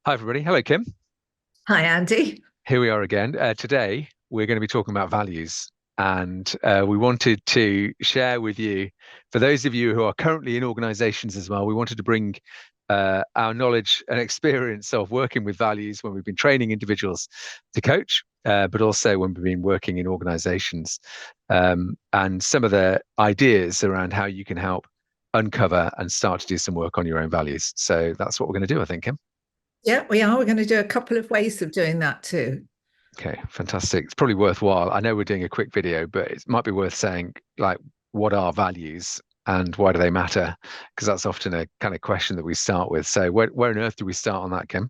Hi, everybody. Hello, Kim. Hi, Andy. Here we are again. Today, we're going to be talking about values. And we wanted to share with you, for those of you who are currently in organizations as well, we wanted to bring our knowledge and experience of working with values when we've been training individuals to coach, but also when we've been working in organizations, and some of the ideas around how you can help uncover and start to do some work on your own values. So that's what we're going to do, I think, Kim. Yeah, we are. We're going to do a couple of ways of doing that too. Okay, fantastic. It's probably worthwhile. I know we're doing a quick video, but it might be worth saying, like, what are values and why do they matter? Because that's often a kind of question that we start with. So where on earth do we start on that, Kim?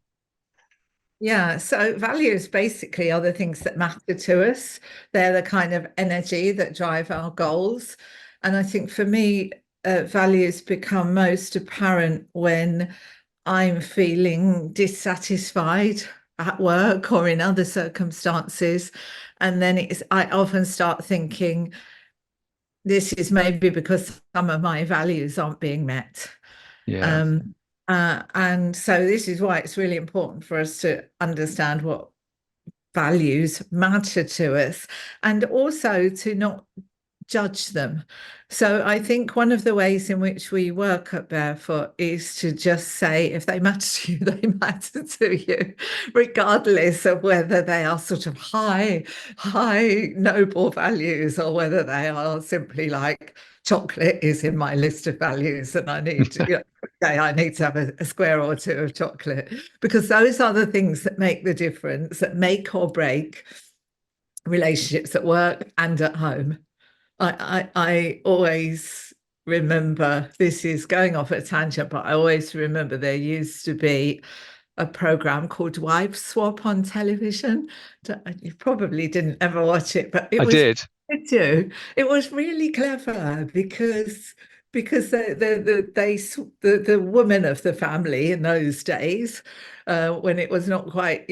Yeah, so values basically are the things that matter to us. They're the kind of energy that drive our goals. And I think for me, values become most apparent when I'm feeling dissatisfied at work or in other circumstances. And then I often start thinking, this is maybe because some of my values aren't being met. Yeah, Um, and so this is why it's really important for us to understand what values matter to us and also to not judge them. So I think one of the ways in which we work at Barefoot is to just say if they matter to you, they matter to you, regardless of whether they are sort of high noble values or whether they are simply like chocolate is in my list of values and I need, okay, I need to have a square or two of chocolate because those are the things that make the difference, that make or break relationships at work and at home. I always remember, this is going off at a tangent, but I always remember there used to be a program called Wives Swap on television. You probably didn't ever watch it, but it I was did. it was really clever because the woman of the family in those days, when it was not quite,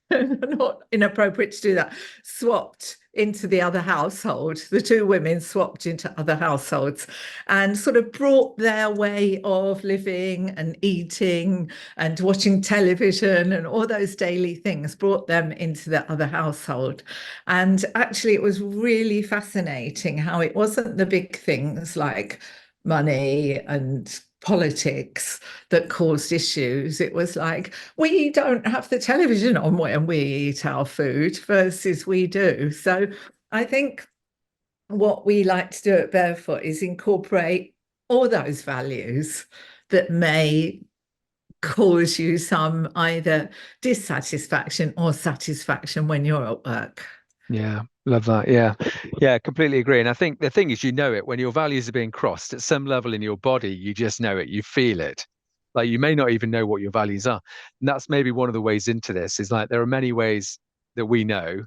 not inappropriate to do that, swapped into the other household. The two women swapped into other households and sort of brought their way of living and eating and watching television and all those daily things, brought them into the other household. And actually, it was really fascinating how it wasn't the big things like money and politics that caused issues. It was like, we don't have the television on when we eat our food versus we do. So I think what we like to do at Barefoot is incorporate all those values that may cause you some either dissatisfaction or satisfaction when you're at work. Yeah, love that. Yeah, yeah, completely agree. And I think the thing is, it when your values are being crossed at some level in your body, you just know it, you feel it. Like you may not even know what your values are. And that's maybe one of the ways into this is like there are many ways that we know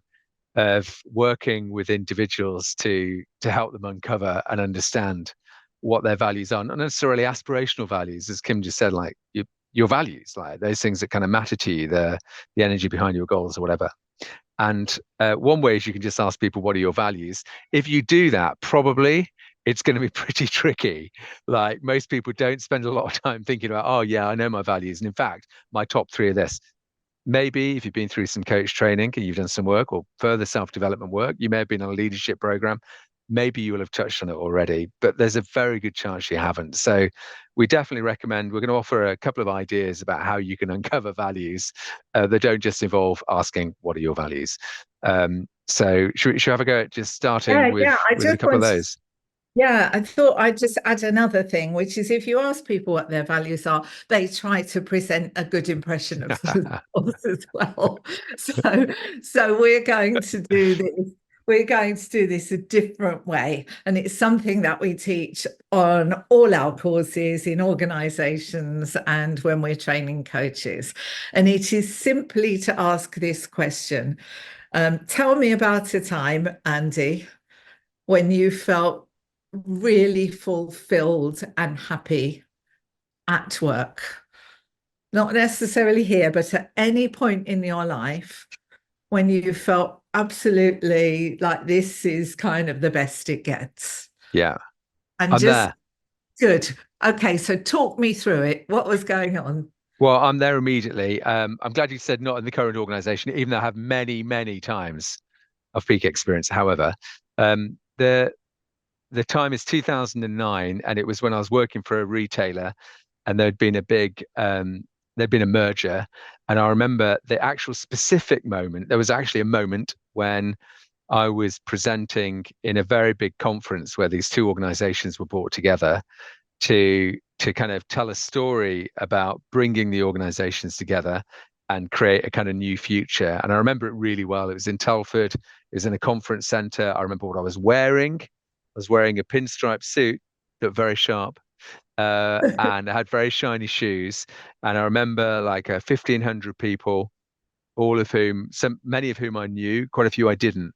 of working with individuals to help them uncover and understand what their values are, not necessarily aspirational values, as Kim just said, like your values, like those things that kind of matter to you, the energy behind your goals or whatever. And one way is you can just ask people, what are your values? If you do that, probably it's going to be pretty tricky. Like most people don't spend a lot of time thinking about, oh, yeah, I know my values. And in fact, my top three are this. Maybe if you've been through some coach training and you've done some work or further self-development work, you may have been on a leadership program. Maybe you will have touched on it already, but there's a very good chance you haven't. So we definitely recommend, we're going to offer a couple of ideas about how you can uncover values that don't just involve asking, what are your values? So should we have a go at just starting Yeah, yeah. I with a just couple of want to, those? yeah, I thought I'd just add another thing, which is if you ask people what their values are, they try to present a good impression of themselves as well. So, so we're going to do this. We're going to do this a different way. And it's something that we teach on all our courses in organizations and when we're training coaches. And it is simply to ask this question. Tell me about a time, Andy, when you felt really fulfilled and happy at work. Not necessarily here, but at any point in your life when you felt absolutely like this is kind of the best it gets. Yeah, And I'm just there. good. Okay, so talk me through it. What was going on? Well, I'm there immediately. I'm glad you said not in the current organization, even though I have many, many times of peak experience. However, um, the time is 2009, and it was when I was working for a retailer, and there'd been a merger, and I remember the actual specific moment. There was actually a moment when I was presenting in a very big conference where these two organizations were brought together to kind of tell a story about bringing the organizations together and create a kind of new future. And I remember it really well. It was in Telford. It was in a conference center. I remember what I was wearing. I was wearing a pinstripe suit, looked very sharp, and I had very shiny shoes. And I remember like 1,500 people, all of whom, many of whom I knew, quite a few I didn't.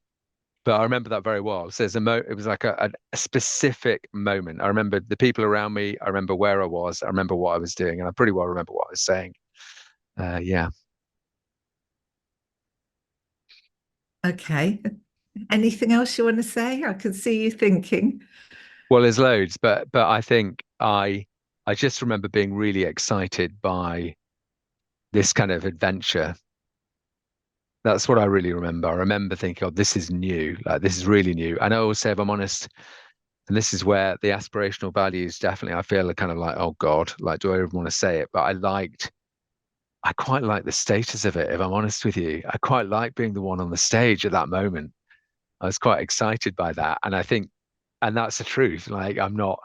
But I remember that very well. So it was like a specific moment. I remember the people around me. I remember where I was. I remember what I was doing, and I pretty well remember what I was saying. Yeah. Okay. Anything else you want to say? I can see you thinking. Well, there's loads, but I think I just remember being really excited by this kind of adventure. That's what I really remember. I remember thinking, "Oh, this is new. Like this is really new." And I always say, if I'm honest, and this is where the aspirational values definitely I feel are kind of like, oh God, like do I even want to say it? But I quite like the status of it, if I'm honest with you. I quite like being the one on the stage at that moment. I was quite excited by that. And I think, and that's the truth. Like, I'm not,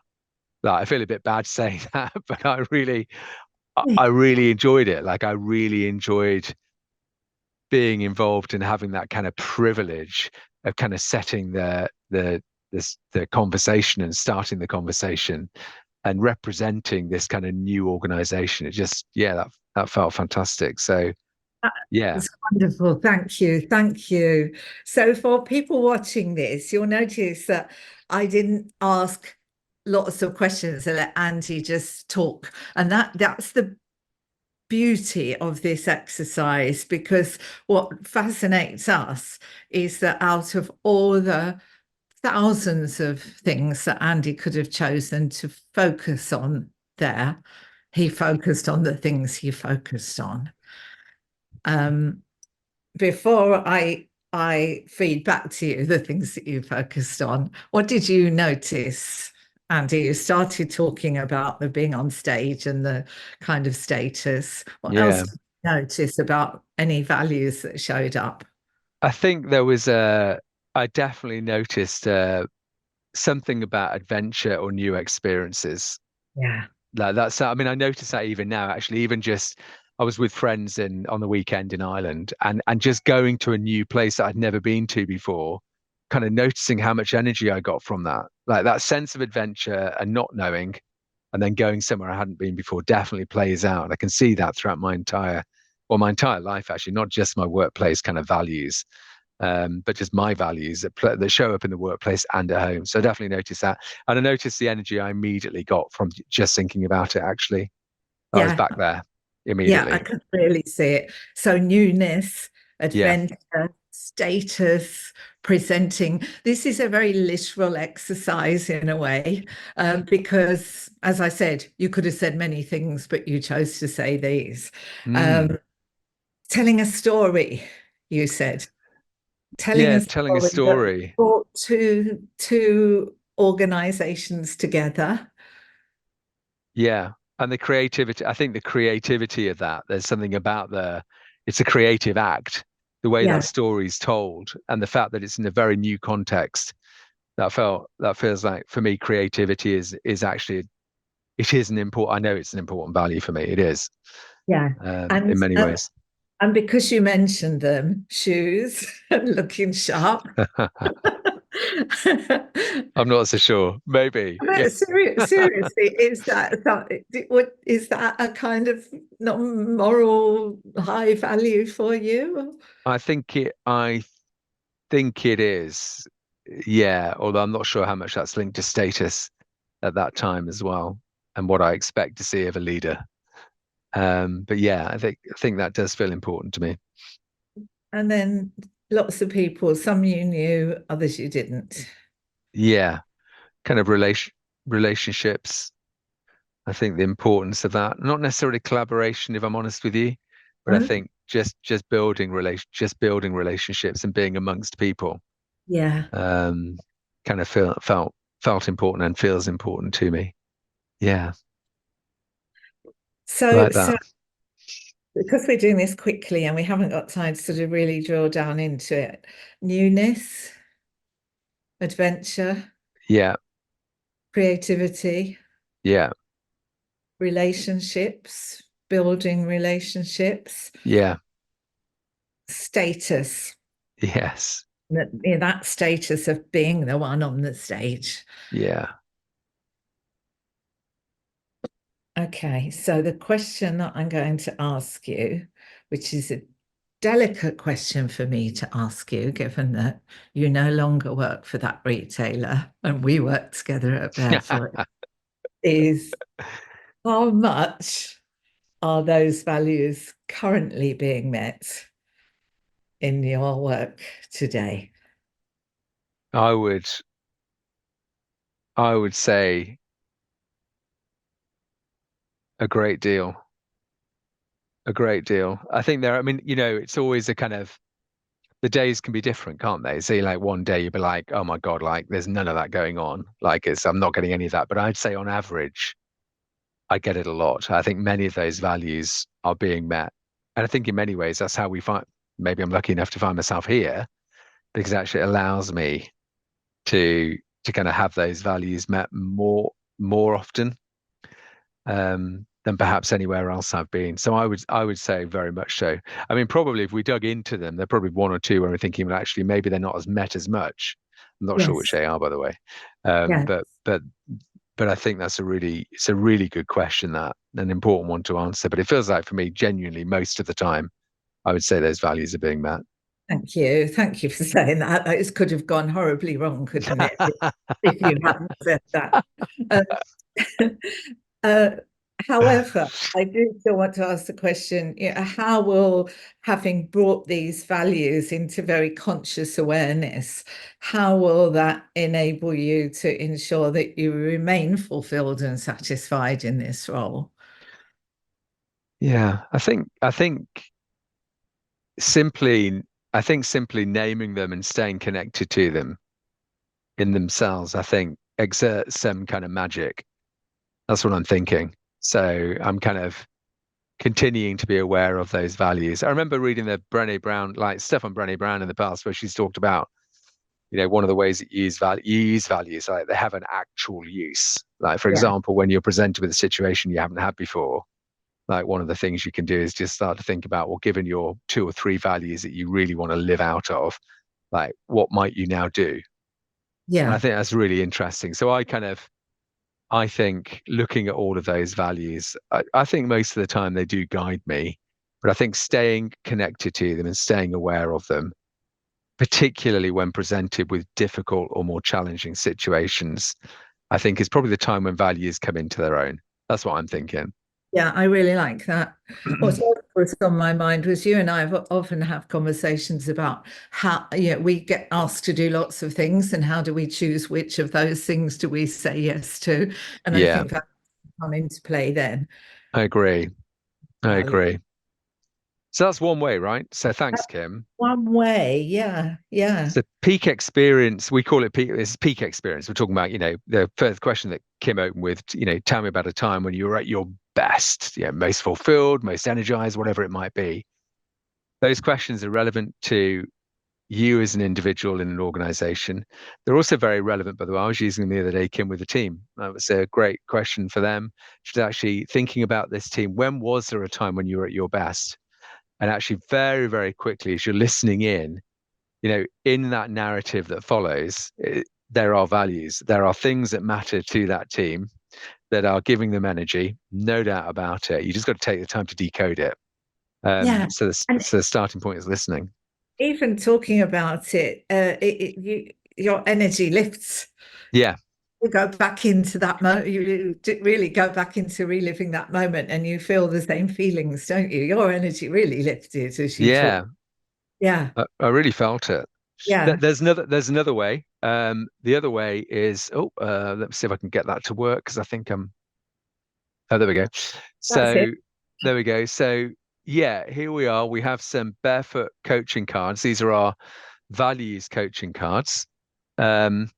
like, I feel a bit bad saying that, but I really enjoyed it. Like, I really enjoyed being involved and having that kind of privilege of kind of setting the conversation and starting the conversation and representing this kind of new organization. It just, yeah, that felt fantastic. So, yeah. It's wonderful. Thank you. Thank you. So, for people watching this, you'll notice that I didn't ask lots of questions and let Andy just talk. And that's the beauty of this exercise, because what fascinates us is that out of all the thousands of things that Andy could have chosen to focus on there, he focused on the things he focused on. Um, before I feed back to you the things that you focused on, what did you notice, Andy? You started talking about the being on stage and the kind of status. What else Yeah. did you notice about any values that showed up? I think I definitely noticed something about adventure or new experiences. Yeah. Like that's, I mean, I notice that even now, actually, even just I was with friends on the weekend in Ireland and just going to a new place that I'd never been to before, kind of noticing how much energy I got from that. Like that sense of adventure and not knowing, and then going somewhere I hadn't been before definitely plays out. And I can see that throughout my entire life, actually, not just my workplace kind of values, but just my values that show up in the workplace and at home. So I definitely noticed that. And I noticed the energy I immediately got from just thinking about it, actually. I was Yeah. back there Yeah, I immediately. can really see it. So newness, Yeah. adventure, status, presenting. This is a very literal exercise in a way, because, as I said, you could have said many things, but you chose to say these. Mm. Um, telling a story, you said. Telling Yeah, a telling a story that story. brought two organizations together. Yeah. And the creativity, I think the creativity of that, there's something about it's a creative act, the way that Yeah, story's told, and the fact that it's in a very new context. That feels like for me, creativity is actually it is an important. I know it's an important value for me. It is yeah. And in many ways. and because you mentioned them, shoes and looking sharp. I'm not so sure. Maybe. Yeah. But seriously, is that a kind of not moral high value for you? I think it is. Yeah. Although I'm not sure how much that's linked to status at that time as well, and what I expect to see of a leader. But yeah, I think that does feel important to me. And then lots of people, some you knew, others you didn't. Yeah. Kind of relationships. I think the importance of that, not necessarily collaboration, if I'm honest with you, but I Oh, think just building relationships and being amongst people, yeah. um, kind of felt important and feels important to me. Yeah, So, like so that. because we're doing this quickly and we haven't got time to sort of really drill down into it, newness, adventure, Yeah, creativity, yeah, relationships, building relationships, yeah, status, yes, that status of being the one on the stage. yeah. Okay, so the question that I'm going to ask you, which is a delicate question for me to ask you, given that you no longer work for that retailer and we work together at Barefoot, is how much are those values currently being met in your work today? I would, I would say a great deal, a great deal. I think I mean, it's always a kind of, the days can be different, can't they? So like one day you'll be like, oh my God, like there's none of that going on. I'm not getting any of that. But I'd say on average, I get it a lot. I think many of those values are being met. And I think in many ways that's how we find, maybe I'm lucky enough to find myself here because actually it allows me to kind of have those values met more often than perhaps anywhere else I've been. So I would say very much so. I mean, probably if we dug into them, there are probably one or two where we're thinking, well, actually, maybe they're not as met as much. I'm not sure which Yes, they are, by the way. Um, yes, but but but I think it's a really good question, that an important one to answer. But it feels like for me, genuinely, most of the time, I would say those values are being met. thank you. Thank you for saying that. This could have gone horribly wrong, couldn't it, if you hadn't said that? Um, Uh, however, I do still want to ask the question, how will having brought these values into very conscious awareness, how will that enable you to ensure that you remain fulfilled and satisfied in this role? Yeah, I think simply simply naming them and staying connected to them in themselves, I think exerts some kind of magic. That's what I'm thinking. So I'm kind of continuing to be aware of those values. I remember reading the Brené Brown, like stuff on Brené Brown in the past, where she's talked about, one of the ways that you use values, like they have an actual use. Like, for Yeah, example, when you're presented with a situation you haven't had before, like one of the things you can do is just start to think about, well, given your two or three values that you really want to live out of, like what might you now do? And I yeah, think that's really interesting. So I think looking at all of those values, I think most of the time they do guide me, but I think staying connected to them and staying aware of them, particularly when presented with difficult or more challenging situations, I think is probably the time when values come into their own. That's what I'm thinking. yeah, I really like that. What else was on my mind was you and I have often have conversations about how, we get asked to do lots of things and how do we choose which of those things do we say yes to? And I Yeah, think that come into play then. I agree. I Value. agree. So that's one way, right? So thanks, Kim. One way, yeah, yeah, So peak experience, we call it peak. This is peak experience. We're talking about, the first question that Kim opened with, tell me about a time when you were at your best, most fulfilled, most energized, whatever it might be. Those questions are relevant to you as an individual in an organization. They're also very relevant, by the way. I was using them the other day, Kim, with the team. That was a great question for them. Just actually thinking about this team. When was there a time when you were at your best? And actually, very, very quickly, as you're listening in that narrative that follows, there are values. There are things that matter to that team that are giving them energy, no doubt about it. You just got to take the time to decode it. yeah. And So the starting point is listening. even talking about it, your energy lifts. Yeah, You go back into that moment, you really go back into reliving that moment and you feel the same feelings, don't you? Your energy really lifted as you talk. yeah, Yeah, I really felt it. yeah. There's another way. The other way is, let me see if I can get that to work because I think I'm Oh, there we go. That's So it. there we go. So yeah, here we are. We have some barefoot coaching cards. These are our values coaching cards. Um,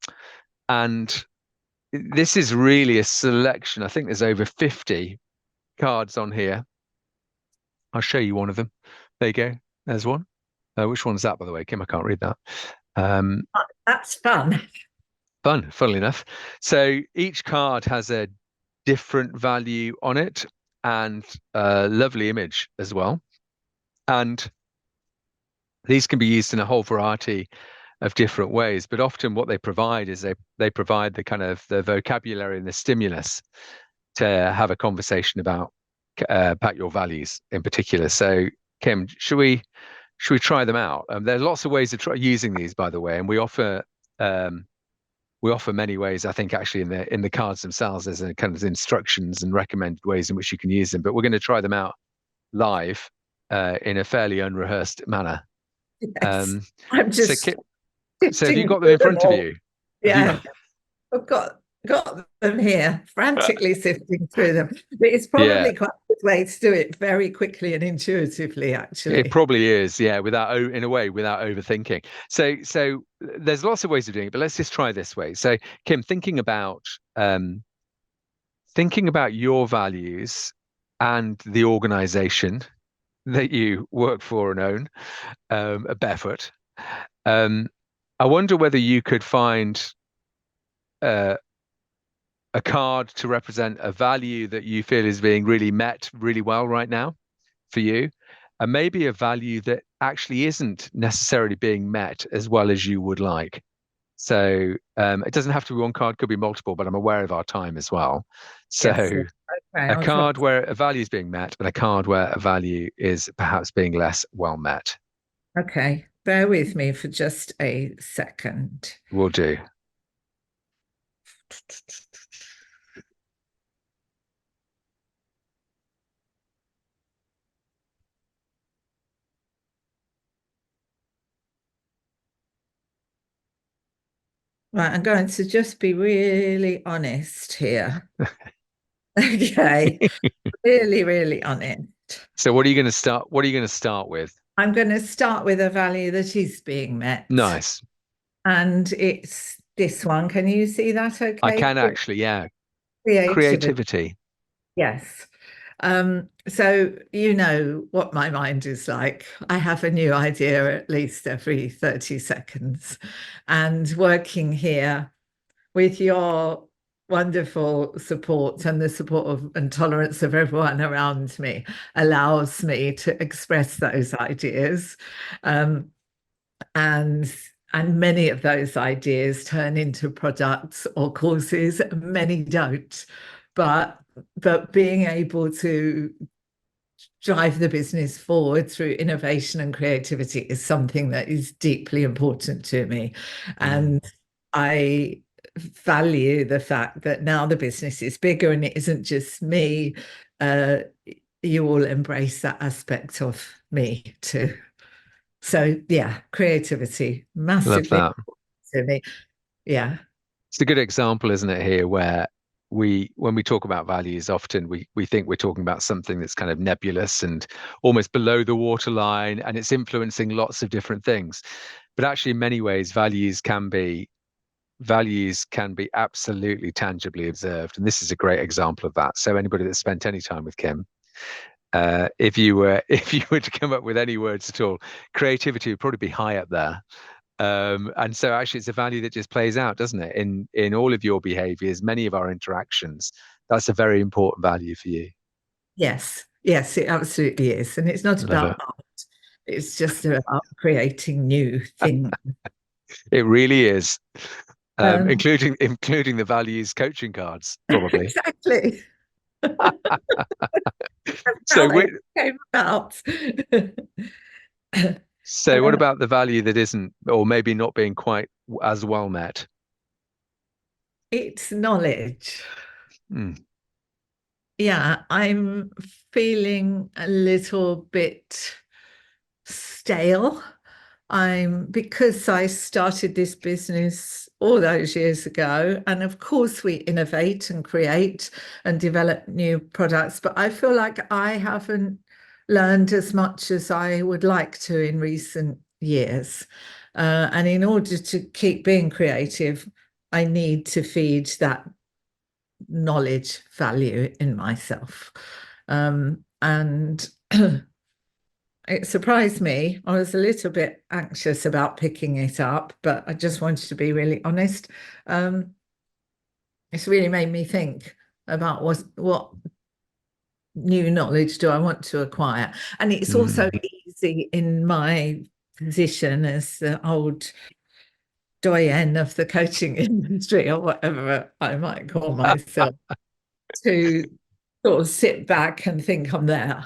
and this is really a selection. I think there's over 50 cards on here. I'll show you one of them. There you go. There's one. Which one's that, by the way, Kim? I can't read that. Um, That's fun. funnily enough. So each card has a different value on it and a lovely image as well. And these can be used in a whole variety of different ways, but often what they provide is they provide the kind of the vocabulary and the stimulus to have a conversation about your values in particular. So, Kim, should we try them out? There are lots of ways of using these, by the way, and um, we offer many ways. I think actually in the cards themselves, there's a kind of instructions and recommended ways in which you can use them. But we're going to try them out live in a fairly unrehearsed manner. Yes. Um, I'm so, just Kim, so have you sifting got them through in them front of all. you? Have you Yeah, got? I've got them here, frantically sifting through them. But it's Yeah, probably quite a good way to do it very quickly and intuitively, it actually. probably is. Yeah, in a way, without overthinking. So there's lots of ways of doing it, but let's just try this way. So, Kim, thinking about your values and the organization that you work for and own, at Barefoot. Um, I wonder whether you could find uh, a card to represent a value that you feel is being really met really well right now for you, and maybe a value that actually isn't necessarily being met as well as you would like. So it doesn't have to be one card, could be multiple, but I'm aware of our time as well. Yes. So Okay, a I'll try. card where a value is being met and a card where a value is perhaps being less well met Okay, bear with me for just a second. will do. Right, I'm going to just be really honest here. Okay, really, really honest. So what are you going to start? What are you going to start with? I'm going to start with a value that is being met, Nice. and it's this one. Can you see that I okay? can actually, yeah. Creativity. Creativity. Yes. So you know what my mind is like. I have a new idea at least every 30 seconds. And working here with your wonderful support and the support of and tolerance of everyone around me allows me to express those ideas. Um, and and many of those ideas turn into products or courses, many don't. But being able to drive the business forward through innovation and creativity is something that is deeply important to me. Mm, And I value the fact that now the business is bigger and it isn't just me. Uh, you all embrace that aspect of me too. So yeah, creativity love massively that. to me. Yeah. It's a good example, isn't it, here where when we talk about values, often we think we're talking about something that's kind of nebulous and almost below the waterline, and it's influencing lots of different things. But actually, in many ways, values can be absolutely tangibly observed, and this is a great example of that. So anybody that's spent any time with Kim, if you were if you were to come up with any words at all, creativity would probably be high up there. And so actually it's a value that just plays out, doesn't it? In all of your behaviors, many of our interactions, that's a very important value for you. Yes. Yes, it absolutely is. And it's not Love about it. art. It's just about creating new things. It really is. Um, Including the values coaching cards, probably. exactly. So How they we, came about. so what about the value that isn't, or maybe not being quite as well met? It's knowledge. Hmm. Yeah, I'm feeling a little bit stale because I started this business all those years ago, and of course we innovate and create and develop new products, but I feel like I haven't learned as much as I would like to in recent years. And in order to keep being creative, I need to feed that knowledge value in myself. And it surprised me. I was a little bit anxious about picking it up, but I just wanted to be really honest. It's really made me think about what new knowledge do I want to acquire. And it's also Mm. easy in my position as the old doyen of the coaching industry, or whatever I might call myself, to sort of sit back and think I'm there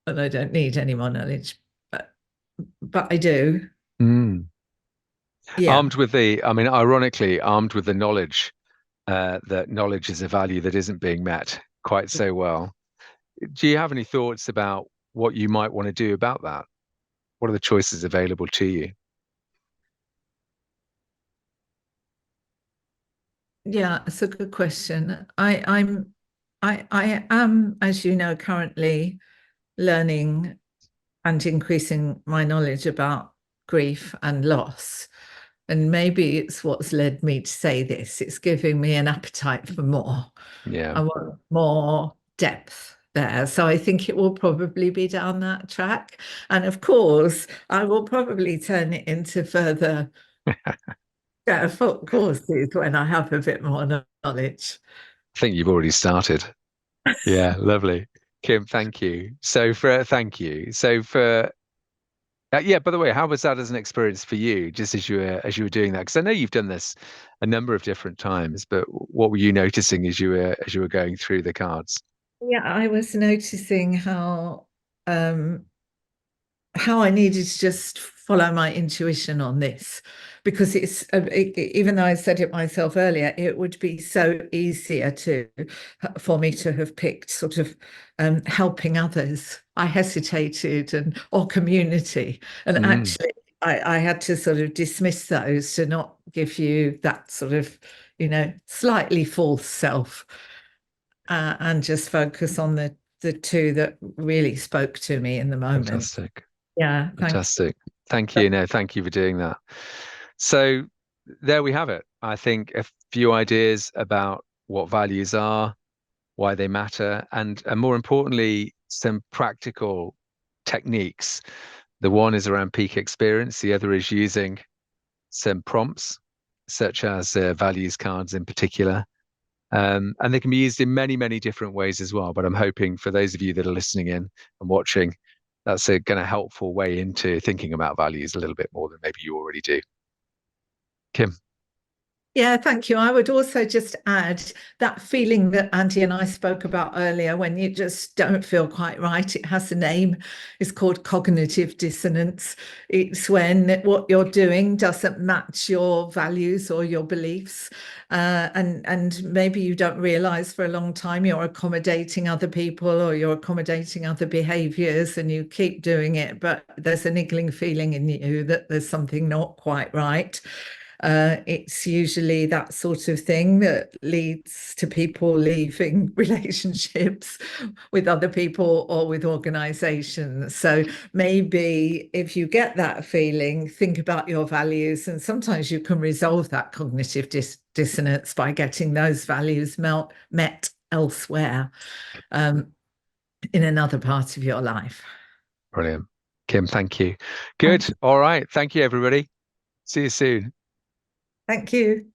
and I don't need any more knowledge. But I do. Mm. Yeah. Armed with I mean, ironically, armed with the knowledge that knowledge is a value that isn't being met quite so well. Do you have any thoughts about what you might want to do about that? What are the choices available to you? Yeah, it's a good question. I am, as you know, currently learning and increasing my knowledge about grief and loss. And maybe it's what's led me to say this. It's giving me an appetite for more. Yeah, I want more depth there. So I think it will probably be down that track. And of course, I will probably turn it into further foot courses when I have a bit more knowledge. I think you've already started. Yeah, lovely. Kim, thank you. Thank you. Yeah, by the way, how was that as an experience for you, just as you were doing that? Because I know you've done this a number of different times, but what were you noticing as you were going through the cards? Yeah, I was noticing how I needed to just follow my intuition on this, because even though I said it myself earlier, it would be so easier to for me to have picked sort of helping others. I hesitated, and or community, and Mm, actually I had to sort of dismiss those to not give you that sort of, slightly false self, and just focus on the two that really spoke to me in the moment. fantastic. Yeah, thank Fantastic. Thank you. No, thank you for doing that. So there we have it. I think a few ideas about what values are, why they matter, and more importantly, some practical techniques. The one is around peak experience. The other is using some prompts, such as values cards in particular. And they can be used in many, many different ways as well. But I'm hoping for those of you that are listening in and watching, that's a kind of helpful way into thinking about values a little bit more than maybe you already do. Kim. Yeah, thank you. I would also just add that feeling that Andy and I spoke about earlier, when you just don't feel quite right. It has a name. It's called cognitive dissonance. It's when what you're doing doesn't match your values or your beliefs. And maybe you don't realize for a long time you're accommodating other people or you're accommodating other behaviors, and you keep doing it, but there's a niggling feeling in you that there's something not quite right. It's usually that sort of thing that leads to people leaving relationships with other people or with organizations. So maybe if you get that feeling, think about your values, and sometimes you can resolve that cognitive dissonance by getting those values met elsewhere, in another part of your life. Brilliant. Kim, thank you. Thank Good. All right. Thank you, everybody. See you soon. thank you.